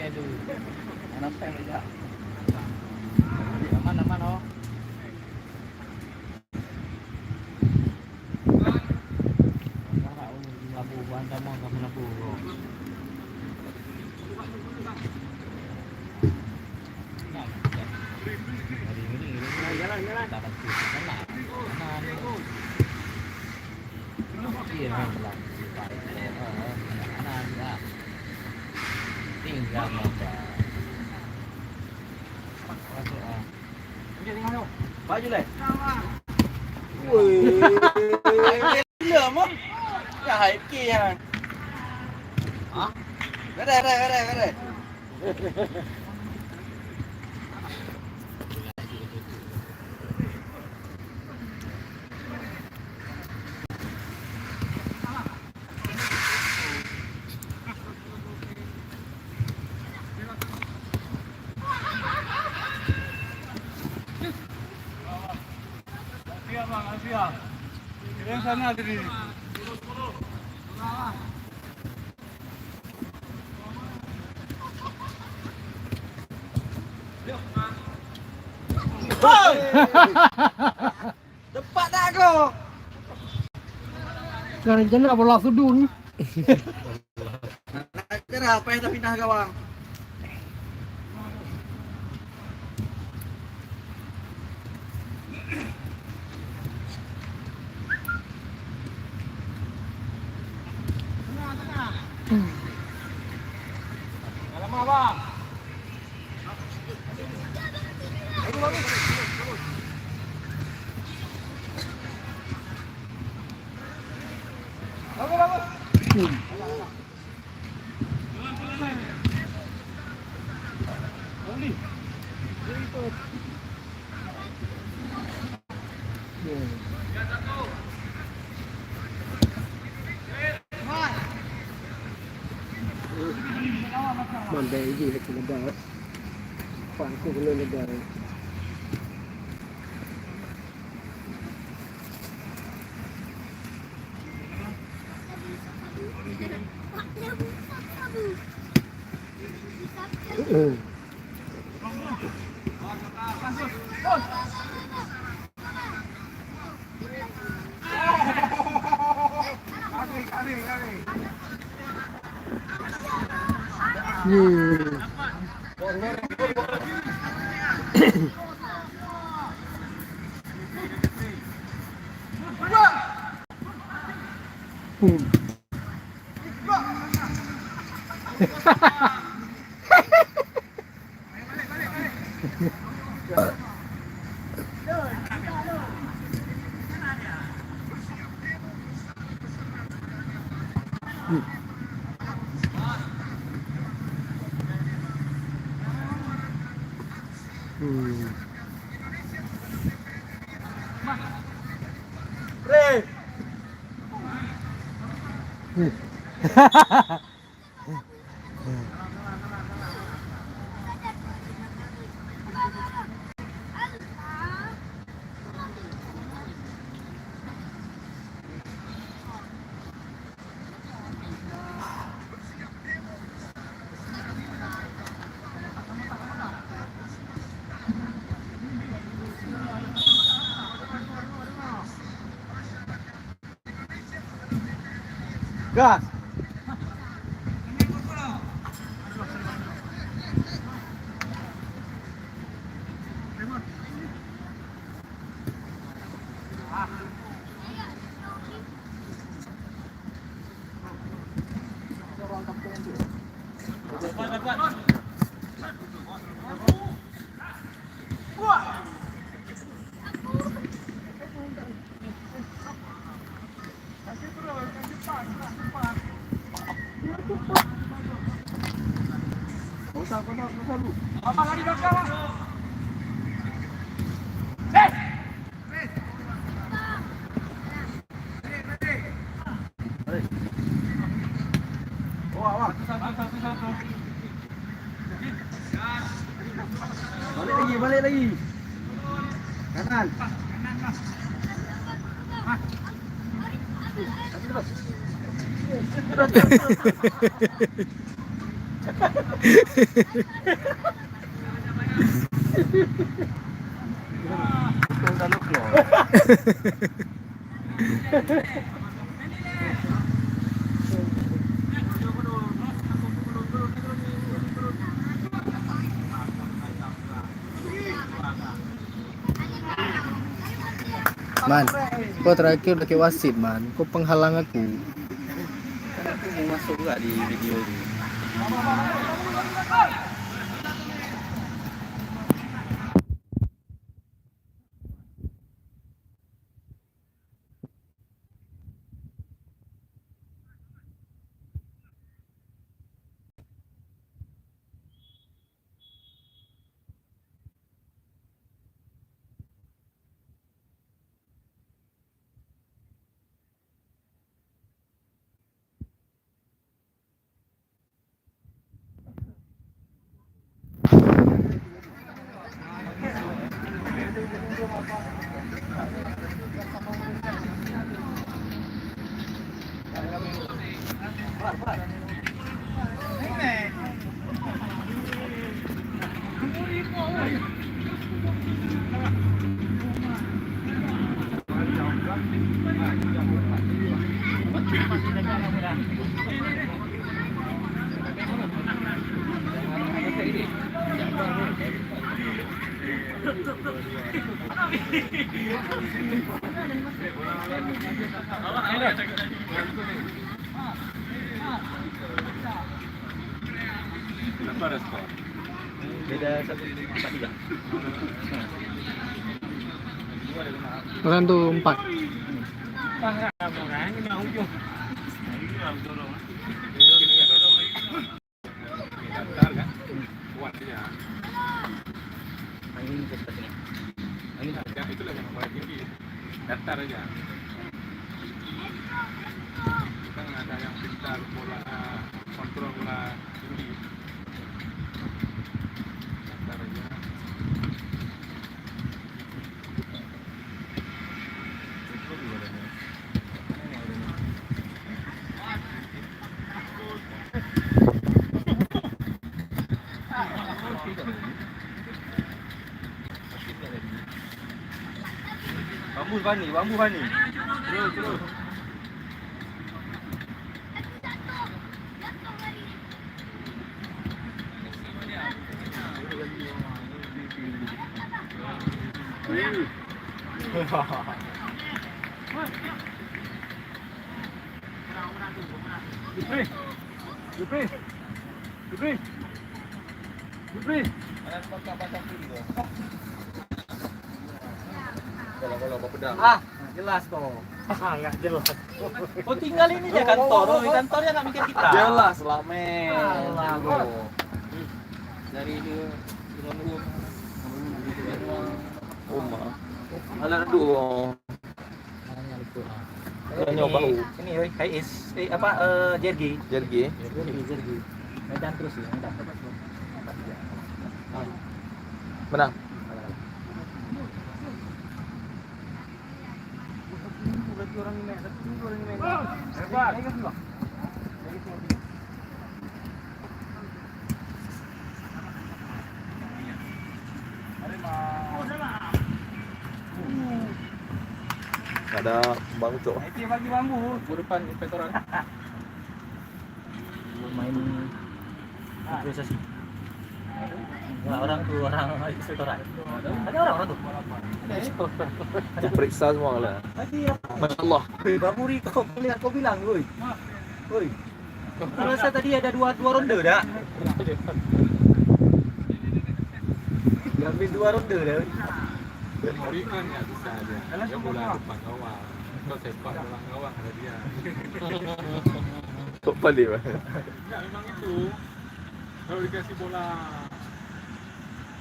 itu. Anak saya aja. Aman oh. Labuan sama kamu labuan. Jalan. Dapat kan lah. Iya memang. Kanan ya. Tinggal motor. Baju leh. Wih. Gila mah. Ya hype kia. Hah? Gede. Siap. Yang sana ada di. Tepat tak kau? Jangan bola sudun. Cerah apa yang pindah gawang? Lama bang. Bagus. Mandai gì thì cũng được. Khoản cũng lên được. Gas. Apa lagi belakang? Oh, awak. Satu. Balik lagi. Kanan. Man, kau terakhir udah kayak wasit man. Kau penghalang aku. Kan aku mau masuk juga di video ini. Beda 1-4-3. Orang tuh 4. Daftar aja. Kita nggak ada yang pintar bola kontrol bola tinggi. Daftar aja. Bambu Fani. Terus. Jupri. Kalau pedang. Jelas kok. Enggak jelas. Oh tinggal ini aja kantor. Oh, kantornya nggak mikir kita. Jelas lah men. Dari rumah. Ada dulu. Nyoba ini HIS Jergi. Medan terus ya, Medan. Menang. Hebat. Ada bang Ucok. Itu bagi bambu. Di depan inspektoran. Main improvisasi. Nah, orang inspektorat. Ada orang tuh. Periksa semua lah. Tadi ya. Masya Allah. Bambu kau bilang, woi. Woi. Kalau saya tadi ada dua ronde dah. Diambil 2 ronde dah. Memori kan nggak bisa dia. Dia bola depan gawang. Kalau sepak belakang gawang ada dia. Kok balik Pak? Enggak memang itu. Kalau dikasih bola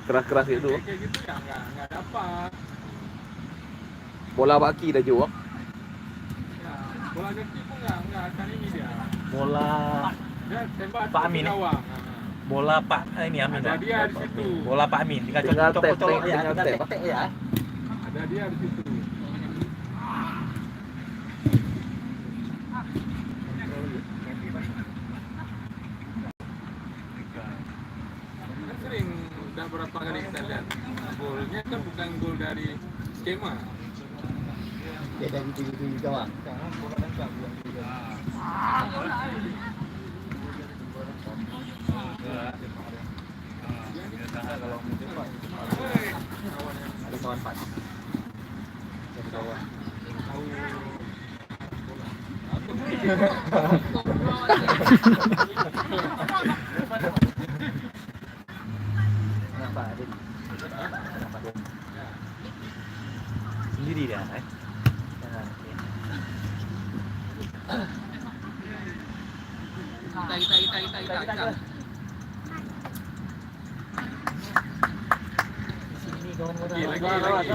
Keras-keras itu. kayak gitu ya nggak dapat. Bola baki dah jauh. Ya, bola kaki pun nggak akan ini dia. Bola Dia tembak Pak ke Amin, gawang. bola Pak ini Amin. Ada dia di situ. Bola Pak Amin tinggal Tinggal cocok-cocok tap, tinggal tap. ya. Ada dia di situ. Sudah berapa kali kita lihat golnya kan bukan gol dari skema. Dia dari tujuh kawan. Ada kawan Pak. Ada kawan. Kenapa ada? Kenapa dong? Sendiri dah, Kita. Sini kawan Lagi.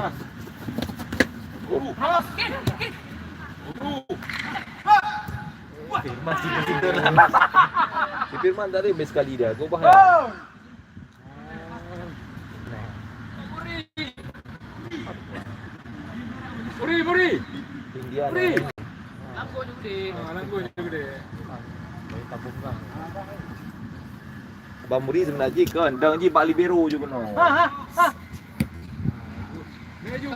Masih begitu lah. Si Firman tadi best sekali dia. Kau bahaya. Buri. India. Langko juga deh. Tabung kan. Abang Muri sebenarnya kan, dang je Bak Libero je kena. Meju.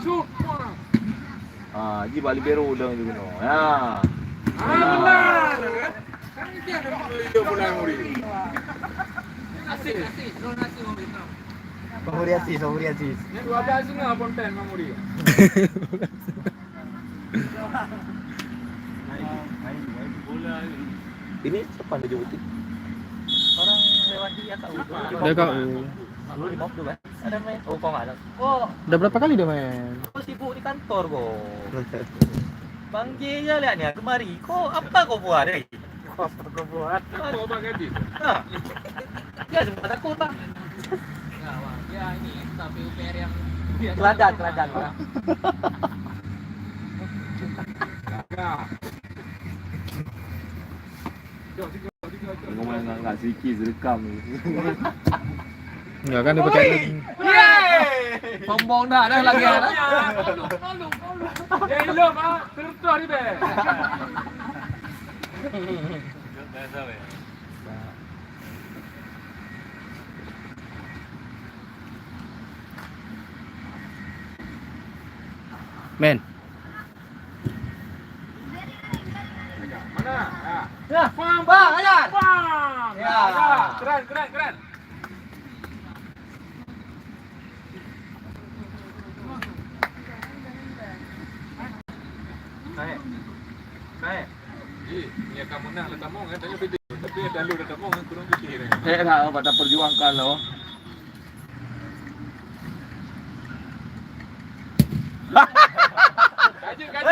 Shoot. Ji Bak Libero dang je kena. Ya. Benar. Kan dia ada bola Muri. Asik. Drone asik Muri. Muri asis. Ni 12 setengah ponten Muri. Ini siapa yang jemput? Orang lewat dia tahu. Udah kau. Lu di mobil kan? Ada main. Oh, kok enggak ada. Oh, Udah berapa kali dia main? kau sibuk di kantor kok. Bang J ya lihat ni kemari. Kau apa kau buat ni? Apa kau buat? Kau bagi. Ya semua takut bang. Ya ini tapi UPR yang Teladan. Ngomong enggak sedikit rekam ni. Enggak kan dia pakai. sombong dah lagi ada. Ya ilmu terus ni be. Men. Mana? Ya, bang, ajar. Bang. Ya. Keren. Naik. Ya kamu nak lah tamu kan tanya video. Tapi dah lu dah tamu kan kurang fikir. Saya dah pada perjuangkan loh. Kaji. Kaji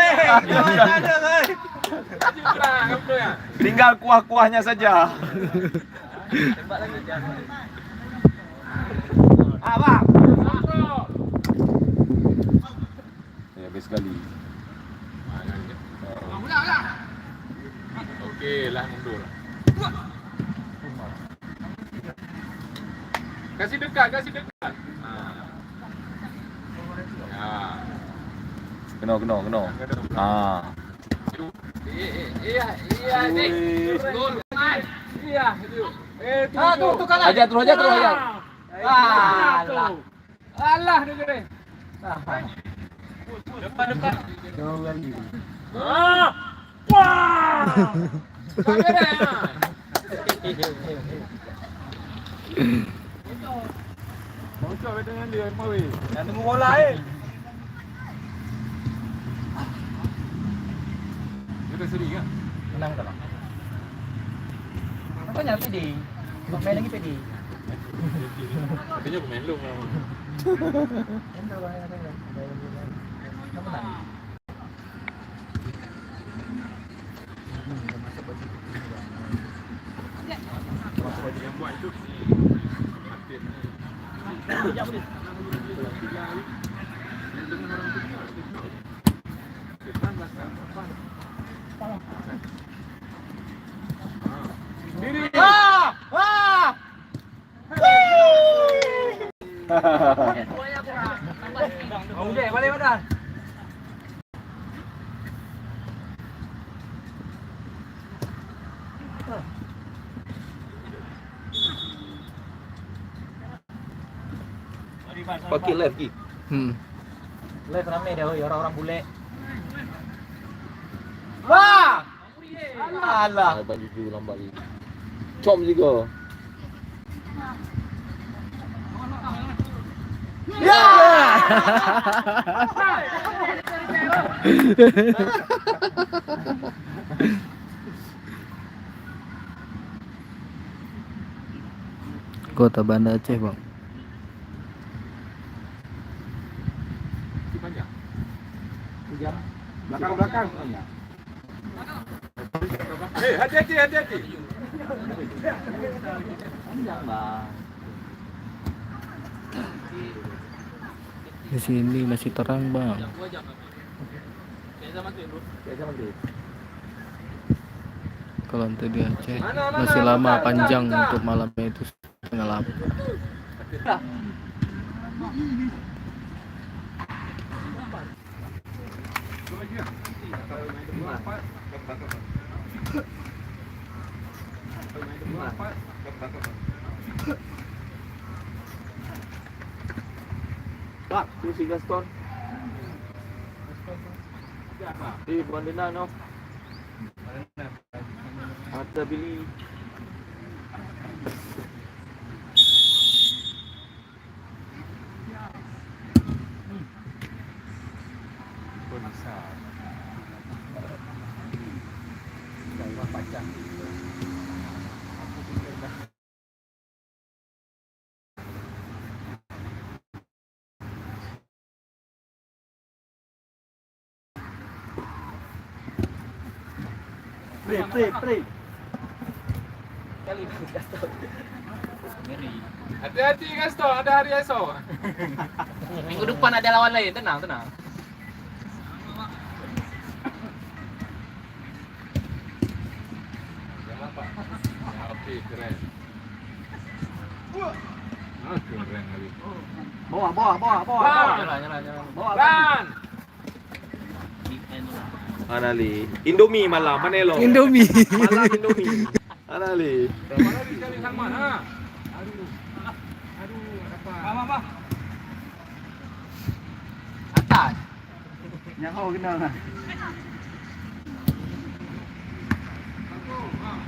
kurang kamu ya. Tinggal kuah-kuahnya saja. Tembak lagi jangan. Bang. Ya best sekali. Okey lah mundur. Kasih dekat. Kena. Iya ni. Gol kan. Iya itu. Tu kalah. Ajar terus. Alah dia gede. Depan. Wah. Mau coba dengan dia mau. Yang tunggu bola Kita seri kan? Menang tak? Kau nyala pedi. Main lagi pedi. Katanya pemain lu lah. Kau menang. Yang buat itu Martin. Diri. Balik mana? Pakai live Ki. Live rame dah orang-orang bule. Wah! Alah. Bagi tu lambat ni. Com juga. Ya! Kota Banda Aceh, Bang. Panjang. Belakang. Hati-hati. Panjang, Bang. Di sini masih terang, Bang. 2 jam. Kayak sama tuh, Bro. Kalau untuk di Aceh masih lama, panjang untuk malamnya itu 7:30. Pak, tu si Gaston. Bukan Dena no. Ada Billy. Bisa. Pre. Kali ni Gaston. Hati-hati Gaston, ada hari esok. Minggu depan ada lawan lain, tenang. Oke, keren. Keren kali. Bawa. Nyala. Dan Mana li? Indomie malam, mana lo? Indomie. Malam Indomie. Mana li? mana sekali sama ha? Aduh, apa? Atas. Yang kau kena.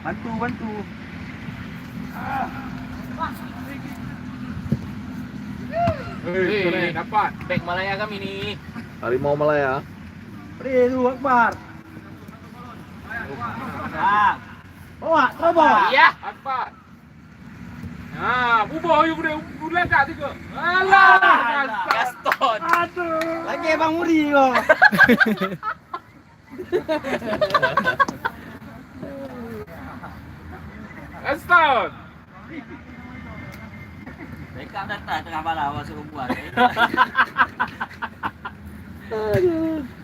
Bantu. Keren, dapat. Back Malaya kami ni. Harimau Malaya. Pre tu Akbar. Bawa. Iya. Dapat. Bubuh you budak kat tiga. Alah, Gaston. Lagi Bang Muri kau. Gaston. Mereka datang tengah malam awak suruh buat.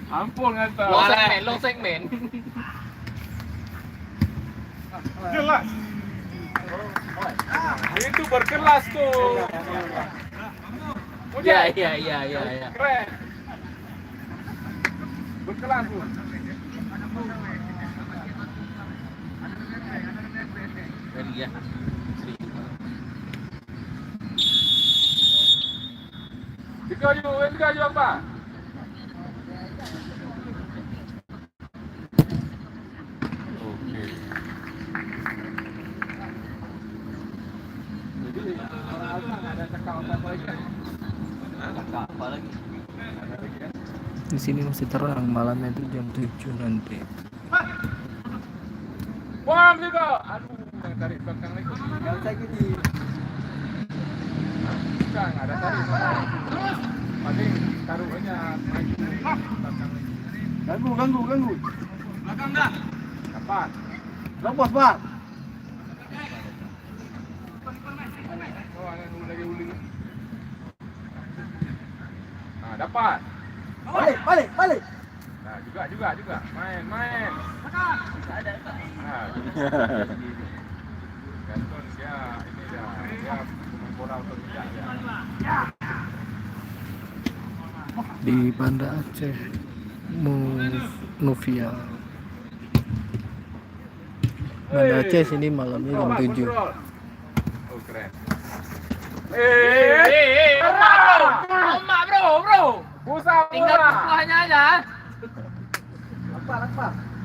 Ampun Gaston. Long segmen. Jelas. Itu berkelas tuh. Iya. Keren. Berkelas tuh. Ready ya. Tiga you apa? Oke. Jadi ada cakap apa lagi? Apa lagi? Di sini masih terang, malamnya itu jam 7 nanti. Buang juga. Aduh, yang tarik belakang lagi. Yang saya gini. Bukan, ada tarik. Paling taruhannya maju belakang lagi. Ganggu. Belakang dah. Dapat. Lompat, Bar. Oh, ada lagi uling. Dapat. Balik. Nah, juga. Main. Gaston dia ini dia pemain bola untuk tidak ya. Di Banda Aceh Novia. Banda Aceh sini malamnya jam 7. Oh, keren. Akbar.